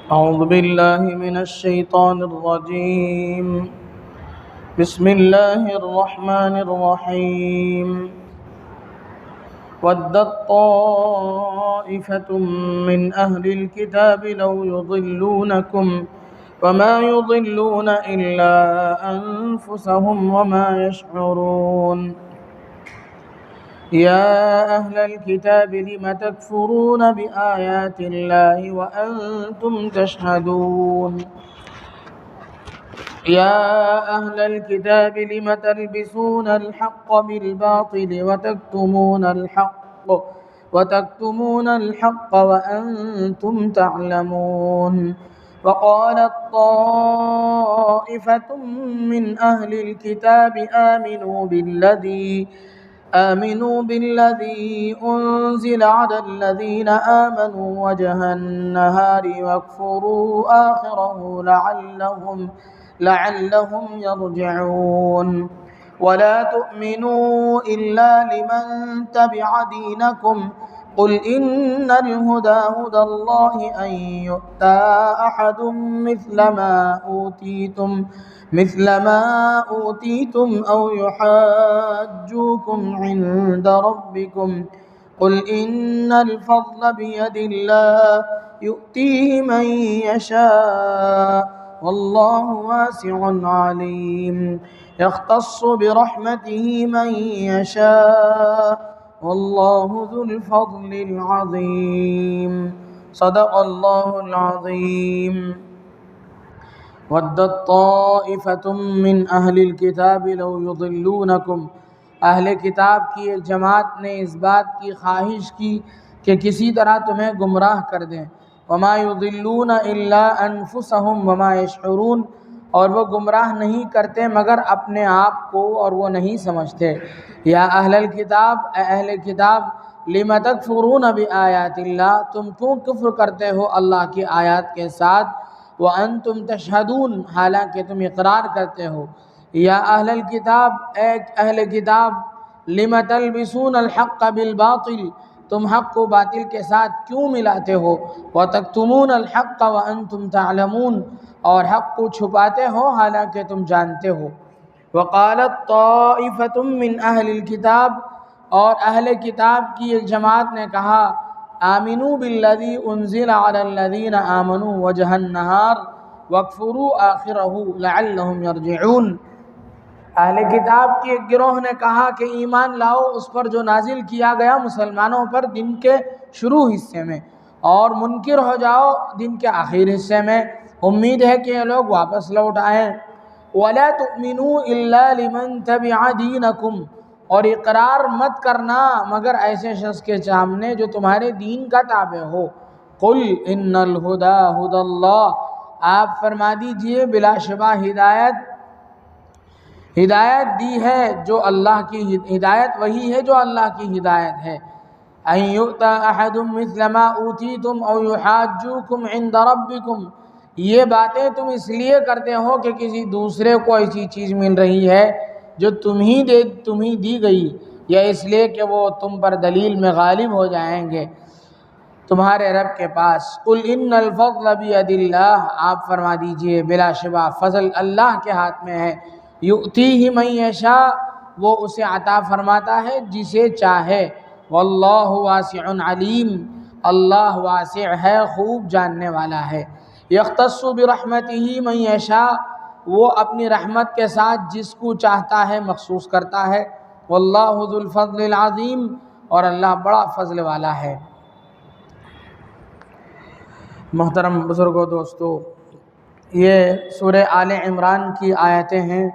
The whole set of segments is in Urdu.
أعوذ بالله من الشيطان الرجيم. بسم الله الرحمن الرحيم. ودت طائفة من أهل الكتاب لو يضلونكم وما يضلون إلا أنفسهم وما يشعرون. يا أهل الكتاب لم تكفرون بآيات الله وأنتم تشهدون. يا أهل الكتاب لم تلبسون الحق بالباطل وتكتمون الحق وأنتم تعلمون. وقالت طائفة من أهل الكتاب آمنوا بالذي أنزل على الذين آمنوا وجه النهار واكفروا آخره لعلهم يرجعون. ولا تؤمنوا إلا لمن تبع دينكم قل إن الهدى هدى الله أن يؤتى أحد مثل ما أوتيتم أو يحاجوكم عند ربكم قل إن الفضل بيد الله يؤتيه من يشاء والله واسع عليم. يختص برحمته من يشاء والله ذو الفضل العظيم. صدق الله العظيم. ودت طائفة من أهل الكتاب لو يضلونكم. اہل کتاب کی ایک جماعت نے اس بات کی خواہش کی کہ کسی طرح تمہیں گمراہ کر دیں. وما يضلون الا انفسهم وما يشعرون. اور وہ گمراہ نہیں کرتے مگر اپنے آپ کو اور وہ نہیں سمجھتے. یا اہل الکتاب، اے اہل کتاب، لم تکفرون بآیات اللہ، تم کیوں کفر کرتے ہو اللہ کی آیات کے ساتھ. وانتم تشہدون، حالانکہ تم اقرار کرتے ہو. یا اہل الکتاب، اے اہل کتاب، لم تلبسون الحق بالباطل، تم حق کو باطل کے ساتھ کیوں ملاتے ہو. وتکتمون الحق وانتم تعلمون، اور حق کو چھپاتے ہو حالانکہ تم جانتے ہو. وقالت طائفة من اہل الکتاب، اور اہل کتاب کی ایک جماعت نے کہا آمنوا بالذی انزل علی الذین آمنوا وجہ النہار واکفروا آخرہ لعلہم یرجعون. اہل کتاب کی ایک گروہ نے کہا کہ ایمان لاؤ اس پر جو نازل کیا گیا مسلمانوں پر دن کے شروع حصے میں، اور منکر ہو جاؤ دن کے آخر حصے میں. امید ہے کہ یہ لوگ واپس لوٹ آئیں. وَلَا تُؤْمِنُوا إِلَّا لِمَنْ تَبِعَ دِينَكُمْ، اور اقرار مت کرنا مگر ایسے شخص کے سامنے جو تمہارے دین کا تابع ہو. قُلْ إِنَّ الْهُدَى هُدَى اللَّهِ، آپ فرما دیجئے بلا شبہ ہدایت دی ہے جو اللہ کی ہدایت وہی ہے جو اللہ کی ہدایت ہے. أَن يُؤْتَى أَحَدٌ مِثْلَ مَا أُوتِيتُمْ أَوْ يُحَاجُّوكُمْ عِندَ رَبِّكُمْ. یہ باتیں تم اس لیے کرتے ہو کہ کسی دوسرے کو ایسی چیز مل رہی ہے جو تمہیں دی گئی، یا اس لیے کہ وہ تم پر دلیل میں غالب ہو جائیں گے تمہارے رب کے پاس. قل ان الفضل بید اللہ، آپ فرما دیجئے بلا شبہ فضل اللہ کے ہاتھ میں ہے. یؤتیہ من یشاء، وہ اسے عطا فرماتا ہے جسے چاہے. واللہ واسع علیم، اللہ واسع ہے، خوب جاننے والا ہے. یختص برحمتہ من یشاء، وہ اپنی رحمت کے ساتھ جس کو چاہتا ہے مخصوص کرتا ہے. واللہ ذو الفضل العظیم، اور اللہ بڑا فضل والا ہے. محترم بزرگوں، دوستو، یہ سورہ آل عمران کی آیتیں ہیں.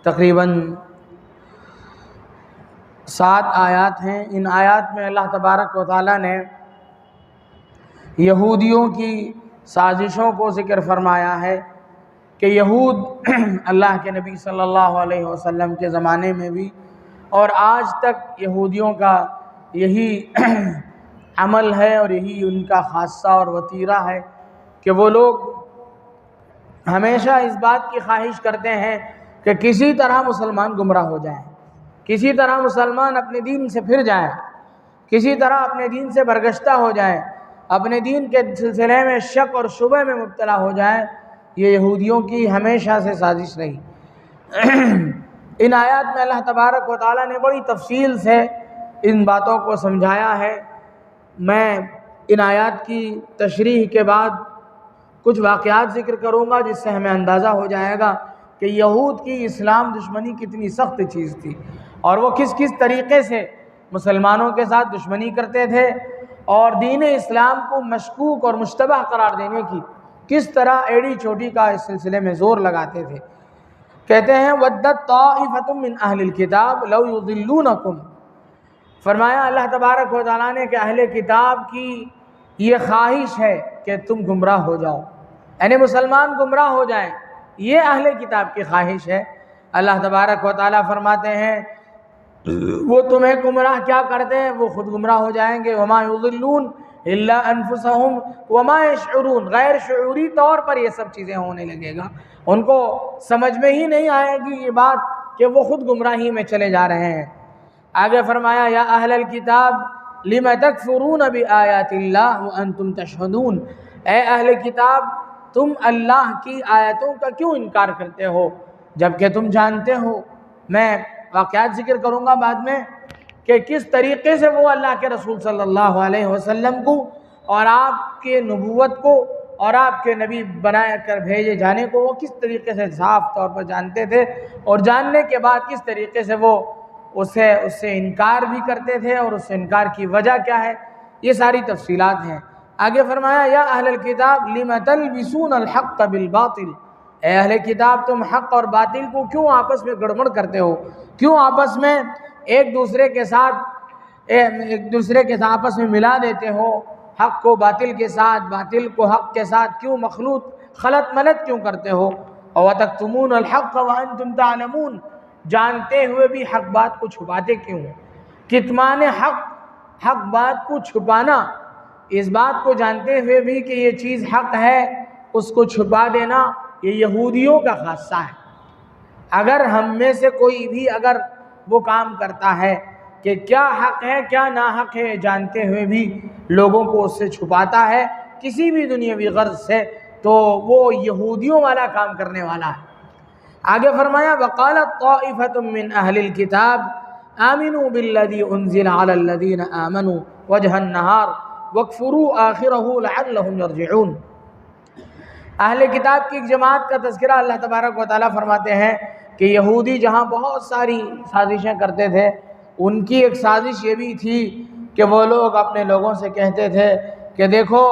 تقریباً 7 آیات ہیں. ان آیات میں اللہ تبارک و تعالیٰ نے یہودیوں کی سازشوں کو ذکر فرمایا ہے کہ یہود اللہ کے نبی صلی اللہ علیہ وسلم کے زمانے میں بھی اور آج تک یہودیوں کا یہی عمل ہے اور یہی ان کا خاصہ اور وتیرہ ہے کہ وہ لوگ ہمیشہ اس بات کی خواہش کرتے ہیں کہ کسی طرح مسلمان گمراہ ہو جائیں، کسی طرح مسلمان اپنے دین سے پھر جائیں، کسی طرح اپنے دین سے برگشتہ ہو جائیں. اپنے دین کے سلسلے میں شک اور شبہ میں مبتلا ہو جائیں، یہ یہودیوں کی ہمیشہ سے سازش رہی۔ ان آیات میں اللہ تبارک و تعالیٰ نے بڑی تفصیل سے ان باتوں کو سمجھایا ہے۔ میں ان آیات کی تشریح کے بعد کچھ واقعات ذکر کروں گا جس سے ہمیں اندازہ ہو جائے گا کہ یہود کی اسلام دشمنی کتنی سخت چیز تھی، اور وہ کس کس طریقے سے مسلمانوں کے ساتھ دشمنی کرتے تھے، اور دین اسلام کو مشکوک اور مشتبہ قرار دینے کی کس طرح ایڑی چوٹی کا اس سلسلے میں زور لگاتے تھے۔ کہتے ہیں وَدَّتْ طَائِفَةٌ مِّنْ أَهْلِ الْكِتَابِ لَوْ يُضِلُّونَكُمْ، فرمایا اللہ تبارک و تعالیٰ نے کہ اہل کتاب کی یہ خواہش ہے کہ تم گمراہ ہو جاؤ، یعنی مسلمان گمراہ ہو جائیں، یہ اہل کتاب کی خواہش ہے۔ اللہ تبارک و تعالیٰ فرماتے ہیں وہ تمہیں گمراہ کیا کرتے ہیں، وہ خود گمراہ ہو جائیں گے۔ وَمَا يُضِلُّونَ إِلَّا أَنفُسَهُمْ وَمَا يَشْعُرُونَ، غیر شعوری طور پر یہ سب چیزیں ہونے لگے گا، ان کو سمجھ میں ہی نہیں آئے گی یہ بات کہ وہ خود گمراہی میں چلے جا رہے ہیں۔ آگے فرمایا یا اہل الکتاب لم تکفرون بآیات اللہ وانتم تشہدون، اے اہل کتاب تم اللہ کی آیتوں کا کیوں انکار کرتے ہو جبکہ تم جانتے ہو۔ میں واقعات ذکر کروں گا بعد میں کہ کس طریقے سے وہ اللہ کے رسول صلی اللہ علیہ وسلم کو اور آپ کے نبوت کو اور آپ کے نبی بنا کر بھیجے جانے کو وہ کس طریقے سے صاف طور پر جانتے تھے، اور جاننے کے بعد کس طریقے سے وہ اس سے انکار بھی کرتے تھے، اور اس سے انکار کی وجہ کیا ہے، یہ ساری تفصیلات ہیں۔ آگے فرمایا یا اہل الکتاب لم تلبسون الحق بالباطل، اے اہل کتاب تم حق اور باطل کو کیوں آپس میں گڑبڑ کرتے ہو، کیوں آپس میں ایک دوسرے کے ساتھ آپس میں ملا دیتے ہو، حق کو باطل کے ساتھ، باطل کو حق کے ساتھ کیوں خلط ملط کیوں کرتے ہو۔ وَتَكْتُمُونَ الْحَقَّ وَأَنْتُمْ تَعْلَمُونَ، جانتے ہوئے بھی حق بات کو چھپاتے کیوں ہو۔ کتمان حق بات کو چھپانا، اس بات کو جانتے ہوئے بھی کہ یہ چیز حق ہے اس کو چھپا دینا، یہ یہودیوں کا خاصہ ہے۔ اگر ہم میں سے کوئی بھی اگر وہ کام کرتا ہے کہ کیا حق ہے کیا ناحق ہے جانتے ہوئے بھی لوگوں کو اس سے چھپاتا ہے کسی بھی دنیاوی غرض سے، تو وہ یہودیوں والا کام کرنے والا ہے۔ آگے فرمایا وقالت طائفة من اہل الکتاب آمنوا بالذی انزل علی الذین آمنوا وجہ النہار واکفروا آخرہ لعلہم یرجعون۔ اہل کتاب کی ایک جماعت کا تذکرہ اللہ تبارک و تعالیٰ فرماتے ہیں کہ یہودی جہاں بہت ساری سازشیں کرتے تھے، ان کی ایک سازش یہ بھی تھی کہ وہ لوگ اپنے لوگوں سے کہتے تھے کہ دیکھو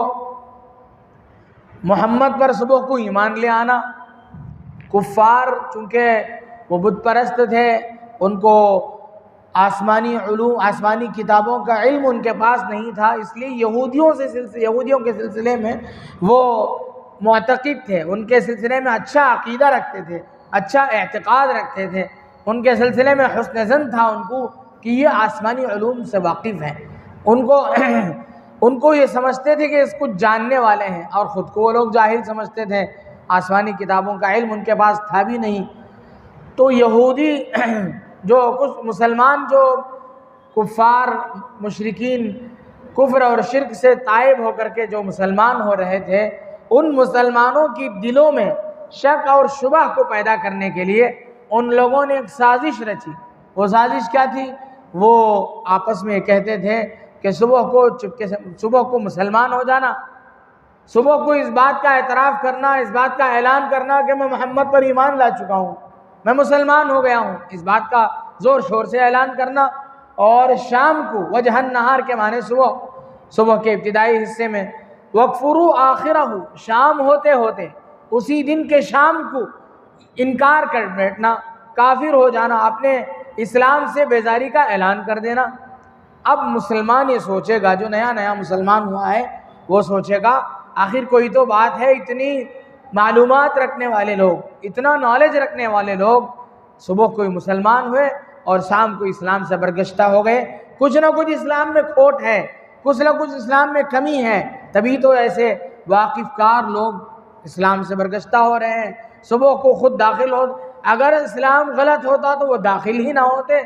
محمد پر صبح کو ایمان لے آنا۔ کفار چونکہ وہ بت پرست تھے، ان کو آسمانی علوم آسمانی کتابوں کا علم ان کے پاس نہیں تھا، اس لیے یہودیوں کے سلسلے میں وہ معتقد تھے، ان کے سلسلے میں اچھا عقیدہ رکھتے تھے، اچھا اعتقاد رکھتے تھے، ان کے سلسلے میں حسن ظن تھا ان کو کہ یہ آسمانی علوم سے واقف ہیں، ان کو یہ سمجھتے تھے کہ اس کو جاننے والے ہیں، اور خود کو وہ لوگ جاہل سمجھتے تھے، آسمانی کتابوں کا علم ان کے پاس تھا بھی نہیں۔ تو یہودی جو کچھ مسلمان جو کفار مشرکین کفر اور شرک سے تائب ہو کر کے جو مسلمان ہو رہے تھے، ان مسلمانوں کی دلوں میں شک اور شبہ کو پیدا کرنے کے لیے ان لوگوں نے ایک سازش رچی۔ وہ سازش کیا تھی؟ وہ آپس میں کہتے تھے کہ صبح کو مسلمان ہو جانا، صبح کو اس بات کا اعتراف کرنا، اس بات کا اعلان کرنا کہ میں محمد پر ایمان لا چکا ہوں، میں مسلمان ہو گیا ہوں، اس بات کا زور شور سے اعلان کرنا، اور شام کو وجہ النہار کے معنی صبح کے ابتدائی حصے میں وَاکْفُرُوا آخِرَهُ، شام ہوتے ہوتے اسی دن کے شام کو انکار کر بیٹھنا، کافر ہو جانا، اپنے اسلام سے بیزاری کا اعلان کر دینا۔ اب مسلمان یہ سوچے گا، جو نیا مسلمان ہوا ہے وہ سوچے گا آخر کوئی تو بات ہے، اتنی معلومات رکھنے والے لوگ، اتنا نالج رکھنے والے لوگ صبح کوئی مسلمان ہوئے اور شام کو اسلام سے برگشتہ ہو گئے، کچھ نہ کچھ اسلام میں کھوٹ ہے، کچھ نہ کچھ اسلام میں کمی ہے، تبھی تو ایسے واقف کار لوگ اسلام سے برگشتہ ہو رہے ہیں۔ صبح کو خود داخل ہو، اگر اسلام غلط ہوتا تو وہ داخل ہی نہ ہوتے،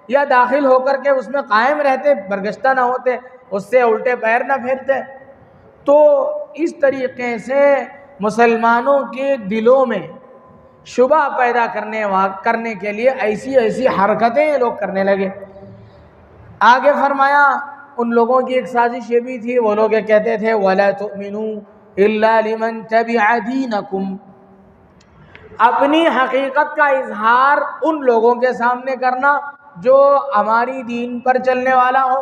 یا داخل ہو کر کے اس میں قائم رہتے، برگشتہ نہ ہوتے، اس سے الٹے پیر نہ پھیرتے۔ تو اس طریقے سے مسلمانوں کے دلوں میں شبہ پیدا کرنے کے لیے ایسی حرکتیں یہ لوگ کرنے لگے۔ آگے فرمایا ان لوگوں کی ایک سازش یہ بھی تھی، وہ لوگ یہ کہتے تھے وَلَا تُؤْمِنُوا إِلَّا لِمَنْ تَبِعَ دِينَكُمْ، اپنی حقیقت کا اظہار ان لوگوں کے سامنے کرنا جو ہماری دین پر چلنے والا ہو،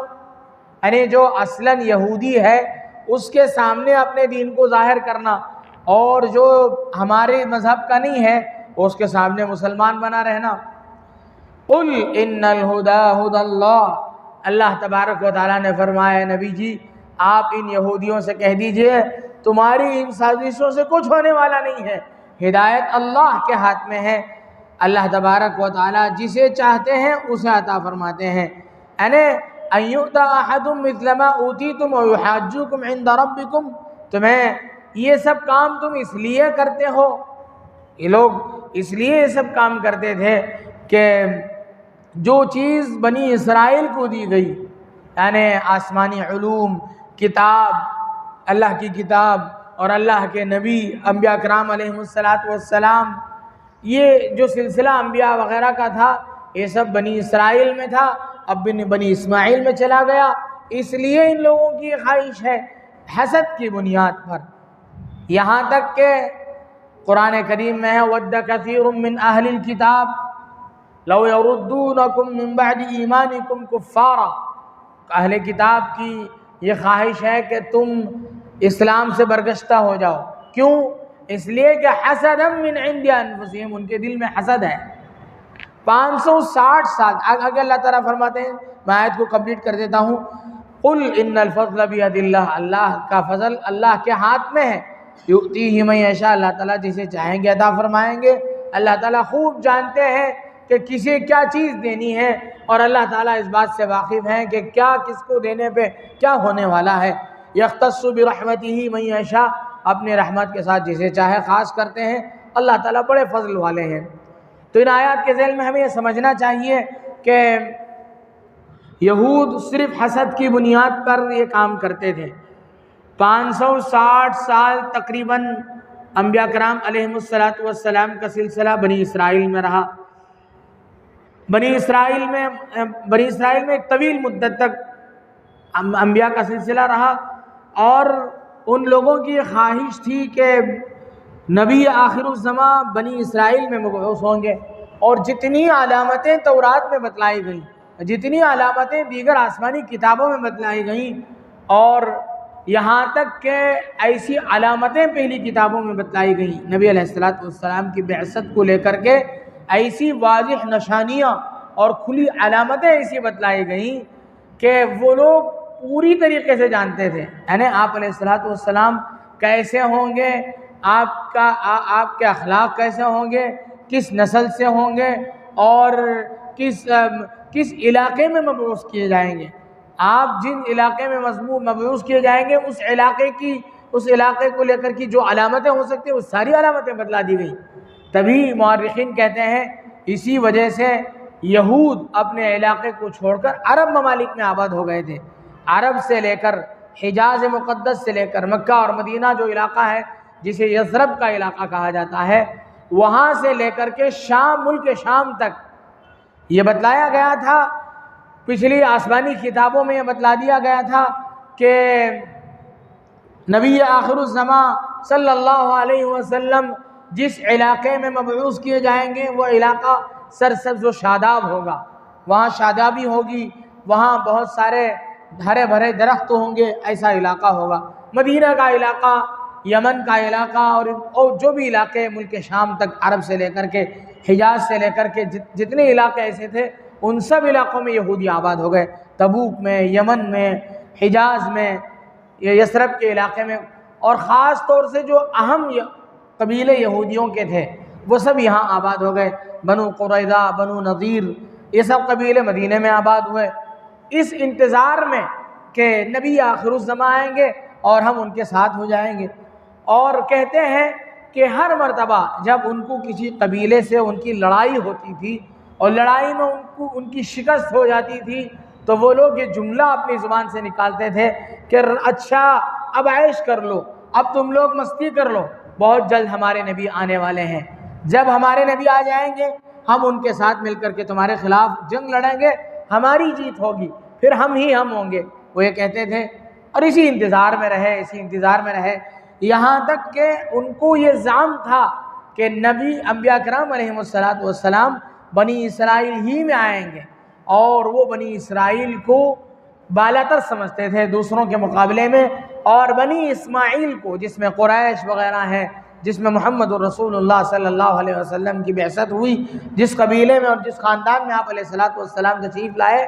یعنی جو اصلاً یہودی ہے اس کے سامنے اپنے دین کو ظاہر کرنا، اور جو ہمارے مذہب کا نہیں ہے اس کے سامنے مسلمان بنا رہنا۔ قُلْ إِنَّ الْهُدَى هُدَى اللَّهِ، اللہ تبارک و تعالیٰ نے فرمایا نبی جی آپ ان یہودیوں سے کہہ دیجئے تمہاری ان سازشوں سے کچھ ہونے والا نہیں ہے، ہدایت اللہ کے ہاتھ میں ہے، اللہ تبارک و تعالیٰ جسے چاہتے ہیں اسے عطا فرماتے ہیں۔ یعنی أَن يُؤْتَىٰ أَحَدٌ مِثْلَ مَا أُوتِيتُمْ وَيُحَاجُّوكُمْ عِندَ رَبِّكُمْ، تمہیں یہ سب کام تم اس لیے کرتے ہو، یہ لوگ اس لیے یہ سب کام کرتے تھے کہ جو چیز بنی اسرائیل کو دی گئی، یعنی آسمانی علوم، کتاب، اللہ کی کتاب اور اللہ کے نبی انبیاء کرام علیہم السلام، یہ جو سلسلہ انبیاء وغیرہ کا تھا یہ سب بنی اسرائیل میں تھا، اب بنی اسماعیل میں چلا گیا، اس لیے ان لوگوں کی خواہش ہے حسد کی بنیاد پر، یہاں تک کہ قرآن کریم میں ہے وَدَّ كَثِيرٌ مِّنْ أَهْلِ الْكِتَابِ لَوْ يَرُدُّونَكُمْ مِّن بَعْدِ إِيمَانِكُمْ كُفَّارًا، اہل کتاب کی یہ خواہش ہے کہ تم اسلام سے برگشتہ ہو جاؤ، کیوں؟ اس لیے کہ حسدا من عند انفسہم، ان کے دل میں حسد ہے۔ 560 سال آگے اللہ تعالیٰ فرماتے ہیں، میں آیت کو کمپلیٹ کر دیتا ہوں، قل ان الفضل بید اللہ، اللہ کا فضل اللہ کے ہاتھ میں ہے، یؤتیہ من یشاء، اللہ تعالیٰ جسے چاہیں گے عطا فرمائیں گے۔ اللہ تعالیٰ خوب جانتے ہیں کہ کسے کیا چیز دینی ہے، اور اللہ تعالیٰ اس بات سے واقف ہیں کہ کیا کس کو دینے پہ کیا ہونے والا ہے۔ یختص برحمتہ من یشاء، اپنے رحمت کے ساتھ جسے چاہے خاص کرتے ہیں، اللہ تعالیٰ بڑے فضل والے ہیں۔ تو ان آیات کے ذیل میں ہمیں یہ سمجھنا چاہیے کہ یہود صرف حسد کی بنیاد پر یہ کام کرتے تھے۔ 560 سال تقریباً انبیاء کرام علیہم السلام کا سلسلہ بنی اسرائیل میں رہا۔ بنی اسرائیل میں ایک طویل مدت تک انبیاء کا سلسلہ رہا، اور ان لوگوں کی خواہش تھی کہ نبی آخر الزماں بنی اسرائیل میں مبعوث ہوں گے، اور جتنی علامتیں تورات میں بتلائی گئیں، جتنی علامتیں دیگر آسمانی کتابوں میں بتلائی گئیں، اور یہاں تک کہ ایسی علامتیں پہلی کتابوں میں بتلائی گئیں نبی علیہ السلام کی بعثت کو لے کر کے، ایسی واضح نشانیاں اور کھلی علامتیں ایسی بتلائی گئیں کہ وہ لوگ پوری طریقے سے جانتے تھے، یعنی آپ علیہ السلام کیسے ہوں گے، آپ کے اخلاق کیسے ہوں گے، کس نسل سے ہوں گے، اور کس علاقے میں مبعوث کیے جائیں گے۔ آپ جن علاقے میں مبعوث کیے جائیں گے اس علاقے کو لے کر کی جو علامتیں ہو سکتی ہیں وہ ساری علامتیں بتلا دی گئی۔ تبھی مورخین کہتے ہیں اسی وجہ سے یہود اپنے علاقے کو چھوڑ کر عرب ممالک میں آباد ہو گئے تھے۔ عرب سے لے کر حجاز مقدس سے لے کر مکہ اور مدینہ جو علاقہ ہے جسے یثرب کا علاقہ کہا جاتا ہے، وہاں سے لے کر کے شام، ملک شام تک یہ بتلایا گیا تھا، پچھلی آسمانی کتابوں میں یہ بتلا دیا گیا تھا کہ نبی آخر الزماں صلی اللہ علیہ وسلم جس علاقے میں مبعوث کیے جائیں گے وہ علاقہ سرسبز و شاداب ہوگا، وہاں شادابی ہوگی، وہاں بہت سارے ہرے بھرے درخت ہوں گے، ایسا علاقہ ہوگا۔ مدینہ کا علاقہ، یمن کا علاقہ، اور جو بھی علاقے ملک شام تک عرب سے لے کر کے حجاز سے لے کر کے جتنے علاقے ایسے تھے ان سب علاقوں میں یہودی آباد ہو گئے، تبوک میں، یمن میں، حجاز میں، یثرب کے علاقے میں، اور خاص طور سے جو اہم قبیلے یہودیوں کے تھے وہ سب یہاں آباد ہو گئے، بنو قریظہ، بنو نذیر، یہ سب قبیلے مدینے میں آباد ہوئے، اس انتظار میں کہ نبی آخر الزماں آئیں گے اور ہم ان کے ساتھ ہو جائیں گے۔ اور کہتے ہیں کہ ہر مرتبہ جب ان کو کسی قبیلے سے ان کی لڑائی ہوتی تھی اور لڑائی میں ان کی شکست ہو جاتی تھی تو وہ لوگ یہ جملہ اپنی زبان سے نکالتے تھے کہ اچھا اب عیش کر لو، اب تم لوگ مستی کر لو، بہت جلد ہمارے نبی آنے والے ہیں، جب ہمارے نبی آ جائیں گے ہم ان کے ساتھ مل کر کے تمہارے خلاف جنگ لڑیں گے، ہماری جیت ہوگی، پھر ہم ہوں گے۔ وہ یہ کہتے تھے اور اسی انتظار میں رہے یہاں تک کہ ان کو یہ زعم تھا کہ نبی انبیاء کرام علیہم السلام بنی اسرائیل ہی میں آئیں گے، اور وہ بنی اسرائیل کو بالاتر سمجھتے تھے دوسروں کے مقابلے میں، اور بنی اسماعیل کو جس میں قریش وغیرہ ہیں، جس میں محمد الرسول اللہ صلی اللہ علیہ وسلم کی بعثت ہوئی، جس قبیلے میں اور جس خاندان میں آپ علیہ السلام تشریف لائے،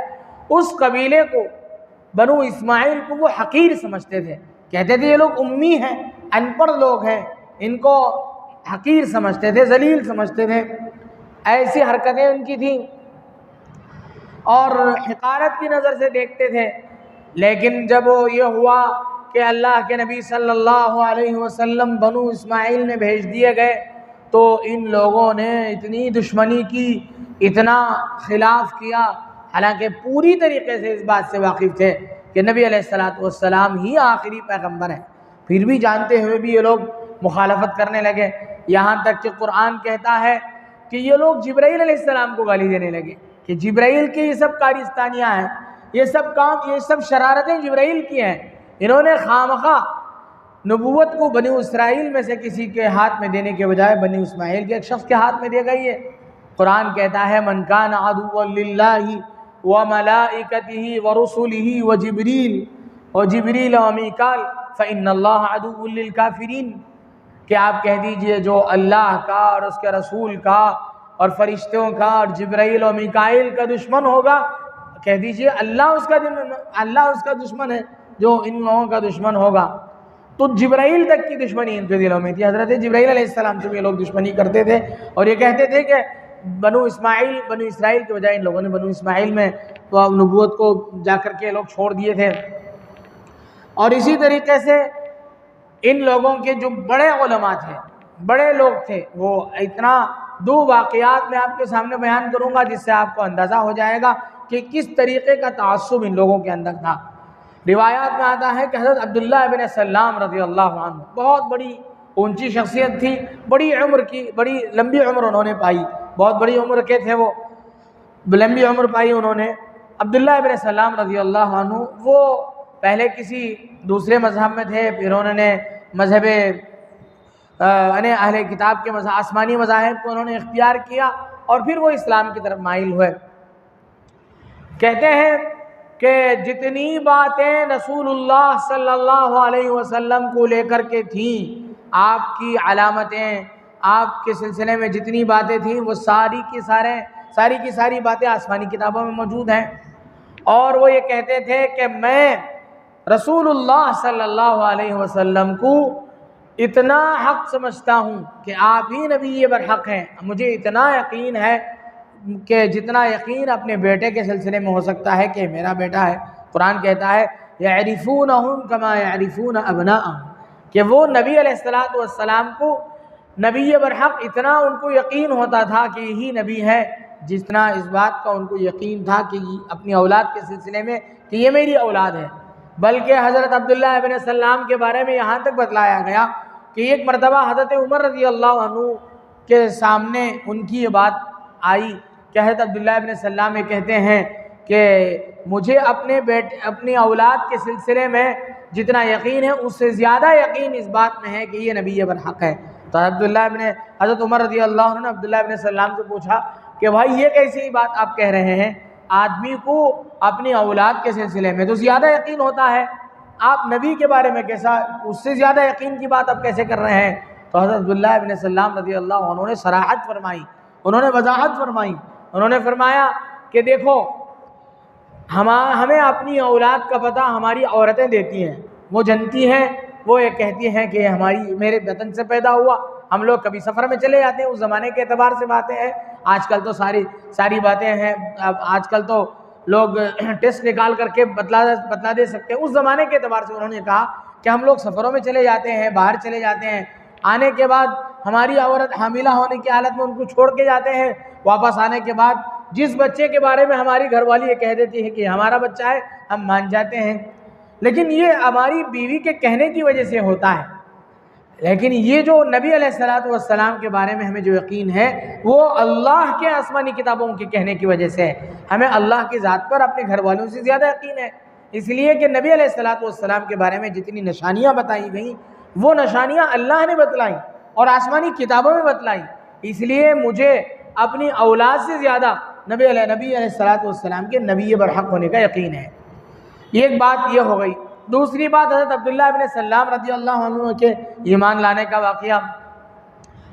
اس قبیلے کو بنو اسماعیل کو وہ حقیر سمجھتے تھے، کہتے تھے یہ لوگ امی ہیں، ان پڑھ لوگ ہیں، ان کو حقیر سمجھتے تھے، ذلیل سمجھتے تھے، ایسی حرکتیں ان کی تھیں اور حقارت کی نظر سے دیکھتے تھے۔ لیکن جب یہ ہوا کہ اللہ کے نبی صلی اللہ علیہ وسلم بنو اسماعیل میں بھیج دیے گئے تو ان لوگوں نے اتنی دشمنی کی، اتنا خلاف کیا، حالانکہ پوری طریقے سے اس بات سے واقف تھے کہ نبی علیہ السلام ہی آخری پیغمبر ہیں، پھر بھی جانتے ہوئے بھی یہ لوگ مخالفت کرنے لگے، یہاں تک کہ قرآن کہتا ہے کہ یہ لوگ جبرائیل علیہ السلام کو گالی دینے لگے کہ جبرائیل کی یہ سب کارستانیاں ہیں، یہ سب کام، یہ سب شرارتیں جبرائیل کی ہیں، انہوں نے خامخواہ نبوت کو بنی اسرائیل میں سے کسی کے ہاتھ میں دینے کے بجائے بنی اسماعیل کے ایک شخص کے ہاتھ میں دے گئی ہے۔ قرآن کہتا ہے من کان عدوا للہ وملائکتہ ورسلہ وجبریل ومیکال فإن اللہ عدو للکافرین، کہ آپ کہہ دیجئے جو اللہ کا اور اس کے رسول کا اور فرشتوں کا اور جبرائیل و میکائیل کا دشمن ہوگا، کہہ دیجئے اللہ اس کا دشمن ہے جو ان لوگوں کا دشمن ہوگا۔ تو جبرائیل تک کی دشمنی ان کے دلوں میں تھی، حضرت جبرائیل علیہ السلام سے بھی یہ لوگ دشمنی کرتے تھے اور یہ کہتے تھے کہ بنو اسرائیل کے بجائے ان لوگوں نے بنو اسماعیل میں نبوت کو جا کر کے لوگ چھوڑ دیے تھے۔ اور اسی طریقے سے ان لوگوں کے جو بڑے علماء تھے، بڑے لوگ تھے، وہ اتنا دو واقعات میں آپ کے سامنے بیان کروں گا جس سے آپ کو اندازہ ہو جائے گا کہ کس طریقے کا تعصب ان لوگوں کے اندر تھا۔ روایات میں آتا ہے کہ حضرت عبداللہ ابن سلام رضی اللہ عنہ بہت بڑی اونچی شخصیت تھی، بڑی عمر کی، بڑی لمبی عمر انہوں نے پائی، بہت بڑی عمر کے تھے، وہ لمبی عمر پائی انہوں نے۔ عبداللہ ابن سلام رضی اللہ عنہ وہ پہلے کسی دوسرے مذہب میں تھے، پھر انہوں نے مذہب اہل کتاب کے آسمانی مذاہب کو انہوں نے اختیار کیا اور پھر وہ اسلام کی طرف مائل ہوئے۔ کہتے ہیں کہ جتنی باتیں رسول اللہ صلی اللہ علیہ وسلم کو لے کر کے تھیں، آپ کی علامتیں، آپ کے سلسلے میں جتنی باتیں تھیں، وہ ساری کی ساری باتیں آسمانی کتابوں میں موجود ہیں، اور وہ یہ کہتے تھے کہ میں رسول اللہ صلی اللہ علیہ وسلم کو اتنا حق سمجھتا ہوں کہ آپ ہی نبی برحق ہیں، مجھے اتنا یقین ہے کہ جتنا یقین اپنے بیٹے کے سلسلے میں ہو سکتا ہے کہ میرا بیٹا ہے۔ قرآن کہتا ہے یعرفونہم کما یعرفون ابناءہم، کہ وہ نبی علیہ السلام کو نبی برحق اتنا ان کو یقین ہوتا تھا کہ یہی نبی ہے، جتنا اس بات کا ان کو یقین تھا کہ اپنی اولاد کے سلسلے میں کہ یہ میری اولاد ہے۔ بلکہ حضرت عبداللہ ابن سلام کے بارے میں یہاں تک بتلایا گیا کہ ایک مرتبہ حضرت عمر رضی اللہ عنہ کے سامنے ان کی یہ بات آئی کہ حضرت عبداللہ ابن سلام یہ کہتے ہیں کہ مجھے اپنی اولاد کے سلسلے میں جتنا یقین ہے اس سے زیادہ یقین اس بات میں ہے کہ یہ نبی برحق ہے۔ تو حضرت عمر رضی اللہ عنہ نے عبداللہ ابن سلام سے پوچھا کہ بھائی یہ کیسی بات آپ کہہ رہے ہیں، آدمی کو اپنی اولاد کے سلسلے میں تو زیادہ یقین ہوتا ہے، آپ نبی کے بارے میں کیسا اس سے زیادہ یقین کی بات آپ کیسے کر رہے ہیں؟ تو حضرت عبداللہ ابن سلام رضی اللہ عنہ نے صراحت فرمائی، انہوں نے وضاحت فرمائی، انہوں نے فرمایا کہ دیکھو ہمیں اپنی اولاد کا پتہ ہماری عورتیں دیتی ہیں، وہ جانتی ہیں، وہ یہ کہتی ہیں کہ میرے وطن سے پیدا ہوا، ہم لوگ کبھی سفر میں چلے جاتے ہیں، اس زمانے کے اعتبار سے باتیں ہیں، آج کل تو ساری باتیں ہیں، آج کل تو لوگ ٹیسٹ نکال کر کے بتلا دے سکتے ہیں، اس زمانے کے اعتبار سے انہوں نے کہا کہ ہم لوگ سفروں میں چلے جاتے ہیں، باہر چلے جاتے ہیں، آنے کے بعد ہماری عورت حاملہ ہونے کی حالت میں ان کو چھوڑ کے جاتے ہیں، واپس آنے کے بعد جس بچے کے بارے میں ہماری گھر والی یہ کہہ دیتی ہے کہ ہمارا بچہ ہے، ہم مان جاتے ہیں، لیکن یہ ہماری بیوی کے کہنے کی وجہ سے ہوتا ہے۔ لیکن یہ جو نبی علیہ الصلوۃ والسلام کے بارے میں ہمیں جو یقین ہے وہ اللہ کے آسمانی کتابوں کے کہنے کی وجہ سے ہے۔ ہمیں اللہ کی ذات پر اپنے گھر والوں سے زیادہ یقین ہے، اس لیے کہ نبی علیہ الصلوۃ والسلام کے بارے میں جتنی نشانیاں بتائی گئیں وہ نشانیاں اللہ نے بتلائیں اور آسمانی کتابوں میں بتلائیں، اس لیے مجھے اپنی اولاد سے زیادہ نبی علیہ الصلوۃ والسلام کے نبی برحق ہونے کا یقین ہے۔ ایک بات یہ ہو گئی۔ دوسری بات حضرت عبداللہ ابن سلام رضی اللہ عنہ کے ایمان لانے کا واقعہ۔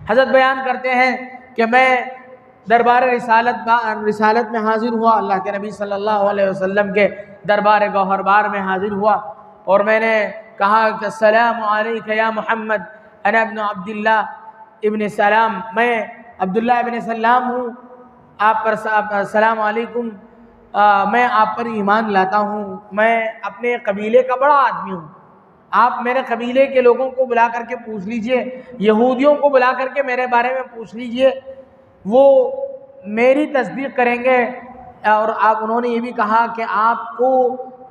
حضرت بیان کرتے ہیں کہ میں دربار رسالت میں حاضر ہوا، اللہ کے نبی صلی اللہ علیہ وسلم کے دربار گوہر بار میں حاضر ہوا، اور میں نے کہا کہ السلام علیک یا محمد انا ابن عبداللہ ابن سلام، میں عبداللہ ابن سلام ہوں، آپ پر السلام علیکم، میں آپ پر ایمان لاتا ہوں، میں اپنے قبیلے کا بڑا آدمی ہوں، آپ میرے قبیلے کے لوگوں کو بلا کر کے پوچھ لیجئے، یہودیوں کو بلا کر کے میرے بارے میں پوچھ لیجئے، وہ میری تصدیق کریں گے۔ اور انہوں نے یہ بھی کہا کہ آپ کو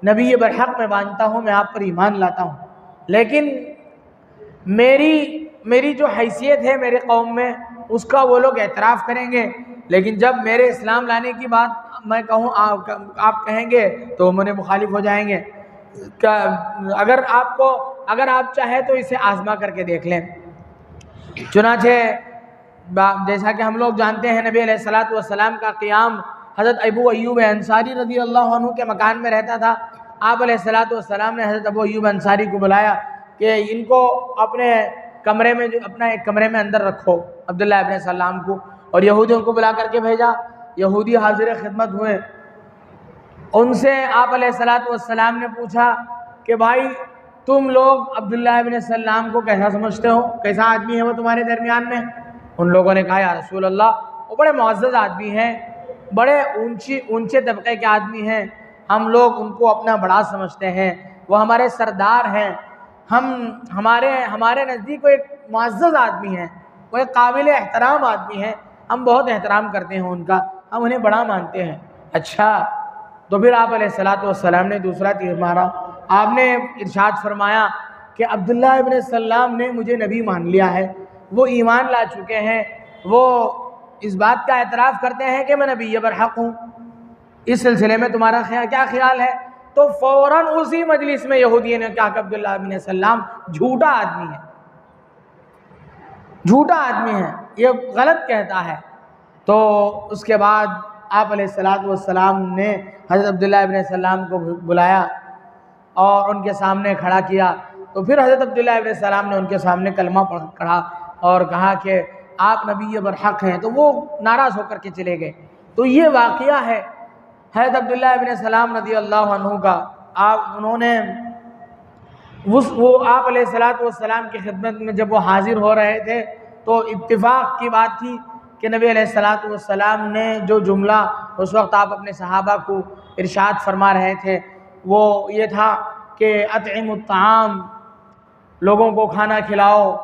نبی برحق میں مانتا ہوں، میں آپ پر ایمان لاتا ہوں، لیکن میری جو حیثیت ہے میرے قوم میں اس کا وہ لوگ اعتراف کریں گے، لیکن جب میرے اسلام لانے کی بات میں کہوں آپ کہیں گے تو وہ میرے مخالف ہو جائیں گے۔ اگر آپ چاہیں تو اسے آزما کر کے دیکھ لیں۔ چنانچہ جیسا کہ ہم لوگ جانتے ہیں نبی علیہ الصلوۃ والسلام کا قیام حضرت ابو ایوب انصاری رضی اللہ عنہ کے مکان میں رہتا تھا۔ آپ علیہ الصلوۃ والسلام نے حضرت ابو ایوب انصاری کو بلایا کہ ان کو اپنے کمرے میں ایک کمرے میں اندر رکھو، عبداللہ ابن سلام کو، اور یہودیوں کو بلا کر کے بھیجا۔ یہودی حاضر خدمت ہوئے، ان سے آپ علیہ الصلوۃ والسلام نے پوچھا کہ بھائی تم لوگ عبداللہ ابن سلام کو کیسا سمجھتے ہو، کیسا آدمی ہے وہ تمہارے درمیان میں؟ ان لوگوں نے کہا یا رسول اللہ وہ بڑے معزز آدمی ہیں، بڑے اونچے طبقے کے آدمی ہیں، ہم لوگ ان کو اپنا بڑا سمجھتے ہیں، وہ ہمارے سردار ہیں، ہمارے نزدیک وہ ایک معزز آدمی ہیں، وہ ایک قابل احترام آدمی ہیں، ہم بہت احترام کرتے ہیں ان کا، ہم انہیں بڑا مانتے ہیں۔ اچھا، تو پھر آپ علیہ الصلوۃ والسلام نے دوسرا تیر مارا، آپ نے ارشاد فرمایا کہ عبداللہ ابن سلام نے مجھے نبی مان لیا ہے، وہ ایمان لا چکے ہیں، وہ اس بات کا اعتراف کرتے ہیں کہ میں نبی برحق ہوں، اس سلسلے میں تمہارا کیا خیال ہے؟ تو فوراً اسی مجلس میں یہودی نے کہا کہ عبداللہ ابن سلام جھوٹا آدمی ہے، جھوٹا آدمی ہے، یہ غلط کہتا ہے۔ تو اس کے بعد آپ علیہ الصلوۃ والسلام نے حضرت عبداللہ ابن سلام کو بلایا اور ان کے سامنے کھڑا کیا، تو پھر حضرت عبداللہ ابن سلام نے ان کے سامنے کلمہ پڑھا اور کہا کہ آپ نبی برحق ہیں، تو وہ ناراض ہو کر کے چلے گئے۔ تو یہ واقعہ ہے حضرت عبداللہ ابن سلام رضی اللہ عنہ کا۔ انہوں نے وہ آپ علیہ الصلوۃ والسلام کی خدمت میں جب وہ حاضر ہو رہے تھے تو اتفاق کی بات تھی کہ نبی علیہ الصلوۃ والسلام نے جو جملہ اس وقت آپ اپنے صحابہ کو ارشاد فرما رہے تھے وہ یہ تھا کہ اطعموا الطعام، لوگوں کو کھانا کھلاؤ،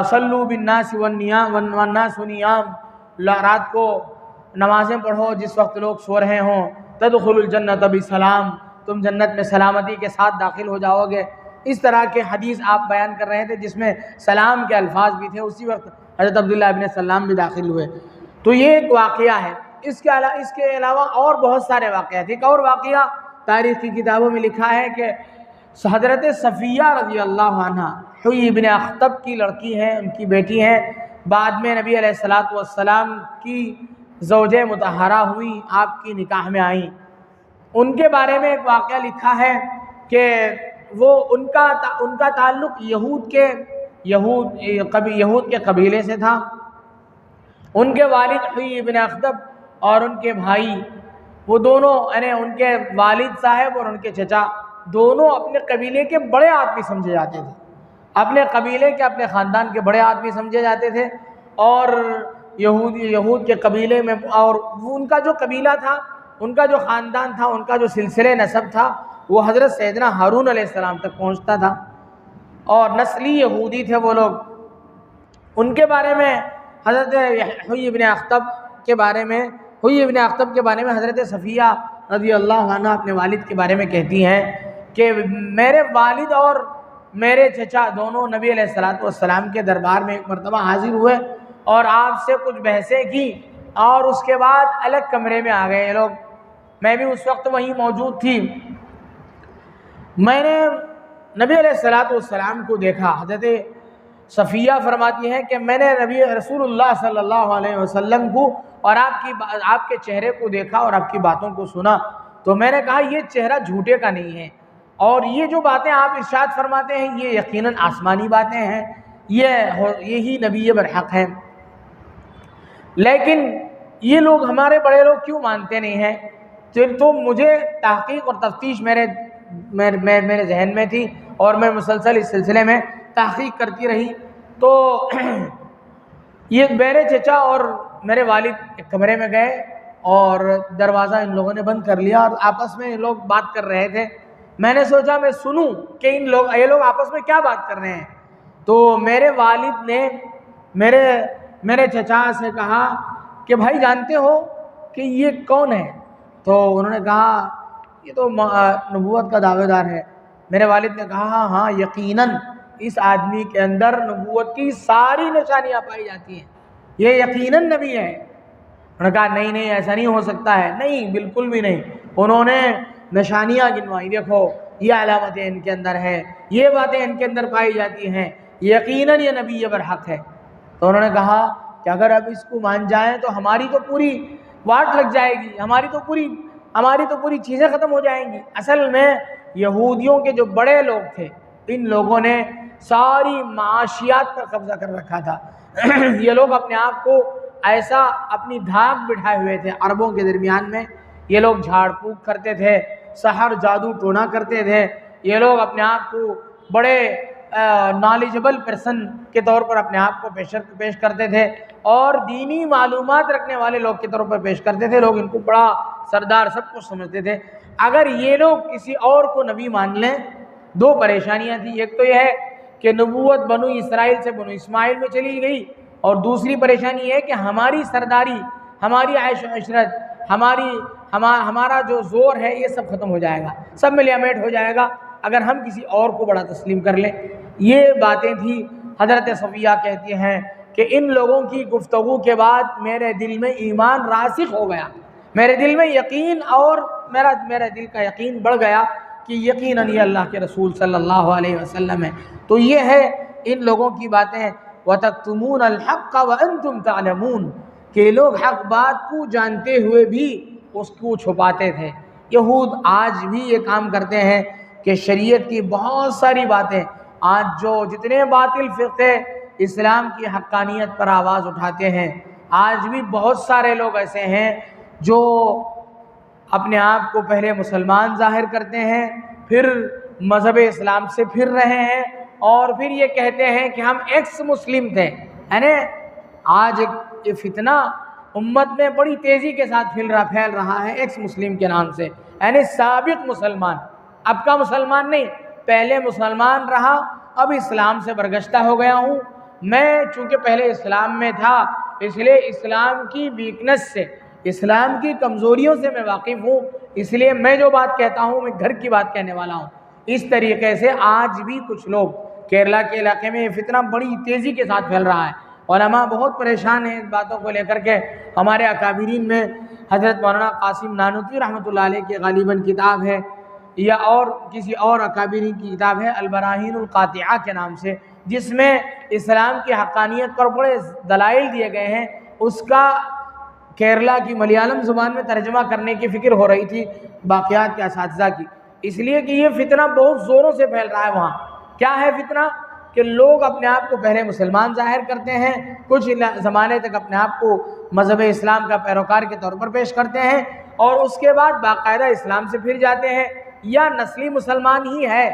صلوا بالناس والناس نیام، رات کو نمازیں پڑھو جس وقت لوگ سو رہے ہوں، تدخلوا الجنۃ بسلام، تم جنت میں سلامتی کے ساتھ داخل ہو جاؤ گے۔ اس طرح کے حدیث آپ بیان کر رہے تھے جس میں سلام کے الفاظ بھی تھے، اسی وقت حضرت عبداللہ ابن سلام بھی داخل ہوئے۔ تو یہ ایک واقعہ ہے۔ اس کے علاوہ اور بہت سارے واقعات۔ ایک اور واقعہ تاریخ کی کتابوں میں لکھا ہے کہ حضرت صفیہ رضی اللہ عنہ حیی ابن اخطب کی لڑکی ہیں، ان کی بیٹی ہیں، بعد میں نبی علیہ الصلوۃ والسلام کی زوج مطہرہ ہوئی، آپ کی نکاح میں آئیں۔ ان کے بارے میں ایک واقعہ لکھا ہے کہ وہ ان کا تعلق یہود کے قبیلے سے تھا۔ ان کے والد حیی ابن اخطب اور ان کے بھائی، وہ دونوں یعنی ان کے والد صاحب اور ان کے چچا دونوں اپنے قبیلے کے بڑے آدمی سمجھے جاتے تھے، اپنے قبیلے کے اپنے خاندان کے بڑے آدمی سمجھے جاتے تھے، اور یہود کے قبیلے میں، اور ان کا جو قبیلہ تھا، ان کا جو خاندان تھا، ان کا جو سلسلے نسب تھا وہ حضرت سیدنا ہارون علیہ السلام تک پہنچتا تھا، اور نسلی یہودی تھے وہ لوگ۔ ان کے بارے میں حضرت حیی ابن اخطب کے بارے میں حضرت صفیہ رضی اللہ عنہ اپنے والد کے بارے میں کہتی ہیں کہ میرے والد اور میرے چچا دونوں نبی علیہ السلام کے دربار میں ایک مرتبہ حاضر ہوئے اور آپ سے کچھ بحثیں کی اور اس کے بعد الگ کمرے میں آ گئے یہ لوگ. میں بھی اس وقت وہیں موجود تھی. میں نے نبی علیہ السلام کو دیکھا. حضرت صفیہ فرماتی ہیں کہ میں نے نبی رسول اللہ صلی اللہ علیہ وسلم کو اور آپ کے چہرے کو دیکھا اور آپ کی باتوں کو سنا تو میں نے کہا یہ چہرہ جھوٹے کا نہیں ہے اور یہ جو باتیں آپ ارشاد فرماتے ہیں یہ یقیناً آسمانی باتیں ہیں, یہی نبی برحق ہیں. لیکن یہ لوگ ہمارے بڑے لوگ کیوں مانتے نہیں ہیں؟ تو مجھے تحقیق اور تفتیش میرے ذہن میں تھی اور میں مسلسل اس سلسلے میں تحقیق کرتی رہی. تو یہ میرے چچا اور میرے والد ایک کمرے میں گئے اور دروازہ ان لوگوں نے بند کر لیا اور آپس میں یہ لوگ بات کر رہے تھے. میں نے سوچا میں سنوں کہ یہ لوگ آپس میں کیا بات کر رہے ہیں. تو میرے والد نے میرے چچا سے کہا کہ بھائی جانتے ہو کہ یہ کون ہے؟ تو انہوں نے کہا یہ تو نبوت کا دعوے دار ہے. میرے والد نے کہا ہاں یقیناً اس آدمی کے اندر نبوت کی ساری نشانیاں پائی جاتی ہیں, یہ یقیناً نبی ہے. انہوں نے کہا نہیں ایسا نہیں ہو سکتا ہے. نہیں بالکل بھی نہیں. انہوں نے نشانیاں گنوائی, دیکھو یہ علامتیں ان کے اندر ہے, یہ باتیں ان کے اندر پائی جاتی ہیں, یقیناً یہ نبی برحق ہے. تو انہوں نے کہا کہ اگر اب اس کو مان جائیں تو ہماری تو پوری واٹ لگ جائے گی, ہماری تو پوری چیزیں ختم ہو جائیں گی. اصل میں یہودیوں کے جو بڑے لوگ تھے ان لوگوں نے ساری معاشیات پر قبضہ کر رکھا تھا. یہ لوگ اپنے آپ کو ایسا اپنی دھاک بٹھائے ہوئے تھے. عربوں کے درمیان میں یہ لوگ جھاڑ پھونک کرتے تھے, سحر جادو ٹونا کرتے تھے. یہ لوگ اپنے آپ کو بڑے نالجبل پرسن کے طور پر اپنے آپ کو پیش کرتے تھے اور دینی معلومات رکھنے والے لوگ کے طور پر پیش کرتے تھے. لوگ ان کو بڑا سردار سب کچھ سمجھتے تھے. اگر یہ لوگ کسی اور کو نبی مان لیں دو پریشانیاں تھیں. ایک تو یہ ہے کہ نبوت بنو اسرائیل سے بنو اسماعیل میں چلی گئی اور دوسری پریشانی یہ ہے کہ ہماری سرداری, ہماری عیش و عشرت, ہمارا جو زور ہے یہ سب ختم ہو جائے گا, سب ملیا میٹ ہو جائے گا اگر ہم کسی اور کو بڑا تسلیم کر لیں. یہ باتیں تھیں. حضرت صفیہ کہتی ہیں کہ ان لوگوں کی گفتگو کے بعد میرے دل میں ایمان راسخ ہو گیا, میرے دل میں یقین اور میرا دل کا یقین بڑھ گیا کہ یقیناً یہ اللہ کے رسول صلی اللہ علیہ وسلم ہے. تو یہ ہے ان لوگوں کی باتیں. وَتَكْتُمُونَ الْحَقَّ وَأَنْتُمْ تَعْلَمُونَ کہ لوگ حق بات کو جانتے ہوئے بھی اس کو چھپاتے تھے. یہود آج بھی یہ کام کرتے ہیں کہ شریعت کی بہت ساری باتیں, آج جو جتنے باطل فرقے اسلام کی حقانیت پر آواز اٹھاتے ہیں, آج بھی بہت سارے لوگ ایسے ہیں جو اپنے آپ کو پہلے مسلمان ظاہر کرتے ہیں, پھر مذہب اسلام سے پھر رہے ہیں اور پھر یہ کہتے ہیں کہ ہم ایکس مسلم تھے. یعنی آج یہ فتنہ امت میں بڑی تیزی کے ساتھ پھیل رہا ہے ایکس مسلم کے نام سے. یعنی سابق مسلمان, اب کا مسلمان نہیں, پہلے مسلمان رہا اب اسلام سے برگشتہ ہو گیا ہوں. میں چونکہ پہلے اسلام میں تھا اس لیے اسلام کی ویکنس سے, اسلام کی کمزوریوں سے میں واقف ہوں, اس لیے میں جو بات کہتا ہوں میں گھر کی بات کہنے والا ہوں. اس طریقے سے آج بھی کچھ لوگ کیرلا کے علاقے میں یہ فتنہ بڑی تیزی کے ساتھ پھیل رہا ہے. علماء بہت پریشان ہیں اس باتوں کو لے کر کے. ہمارے اکابرین میں حضرت مولانا قاسم نانوتوی رحمۃ اللہ علیہ کی غالباً کتاب ہے یا اور کسی اور اکابرین کی کتاب ہے البراہین القاطعہ کے نام سے, جس میں اسلام کی حقانیت پر بڑے دلائل دیے گئے ہیں. اس کا کیرلا کی ملیالم زبان میں ترجمہ کرنے کی فکر ہو رہی تھی باقیات کے اساتذہ کی, اس لیے کہ یہ فتنہ بہت زوروں سے پھیل رہا ہے. وہاں کیا ہے فتنہ کہ لوگ اپنے آپ کو پہلے مسلمان ظاہر کرتے ہیں, کچھ زمانے تک اپنے آپ کو مذہب اسلام کا پیروکار کے طور پر پیش کرتے ہیں اور اس کے بعد باقاعدہ اسلام سے پھر جاتے ہیں, یا نسلی مسلمان ہی ہے,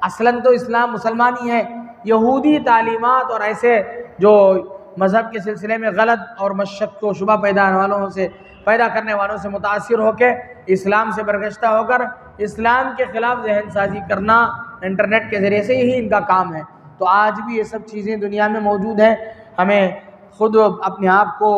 اصلاً تو اسلام مسلمان ہی ہے. یہودی تعلیمات اور ایسے جو مذہب کے سلسلے میں غلط اور مشک و شبہ پیدا کرنے والوں سے متاثر ہو کے اسلام سے برگشتہ ہو کر اسلام کے خلاف ذہن سازی کرنا انٹرنیٹ کے ذریعے سے یہی ان کا کام ہے. تو آج بھی یہ سب چیزیں دنیا میں موجود ہیں. ہمیں خود اپنے آپ کو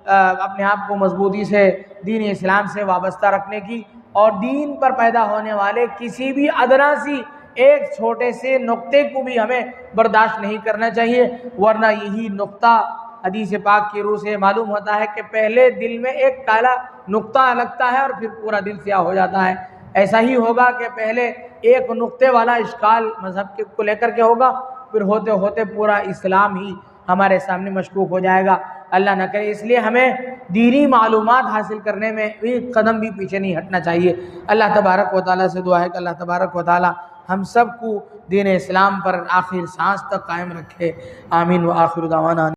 اپنے آپ کو مضبوطی سے دین اسلام سے وابستہ رکھنے کی، اور دین پر پیدا ہونے والے کسی بھی ادنا سی ایک چھوٹے سے نقطے کو بھی ہمیں برداشت نہیں کرنا چاہیے، ورنہ یہی نقطہ حدیث پاک کی روح سے معلوم ہوتا ہے کہ پہلے دل میں ایک کالا نقطہ لگتا ہے اور پھر پورا دل سیاہ ہو جاتا ہے۔ ایسا ہی ہوگا کہ پہلے ایک نقطے والا اشکال مذہب کو لے کر کے ہوگا، پھر ہوتے ہوتے پورا اسلام ہی ہمارے سامنے مشکوک ہو جائے گا، اللہ نہ کرے۔ اس لیے ہمیں دینی معلومات حاصل کرنے میں ایک قدم بھی پیچھے نہیں ہٹنا چاہیے۔ اللہ تبارک و تعالیٰ سے دعا ہے کہ اللہ تبارک و تعالیٰ ہم سب کو دین اسلام پر آخر سانس تک قائم رکھے، آمین۔ وآخر دعوانا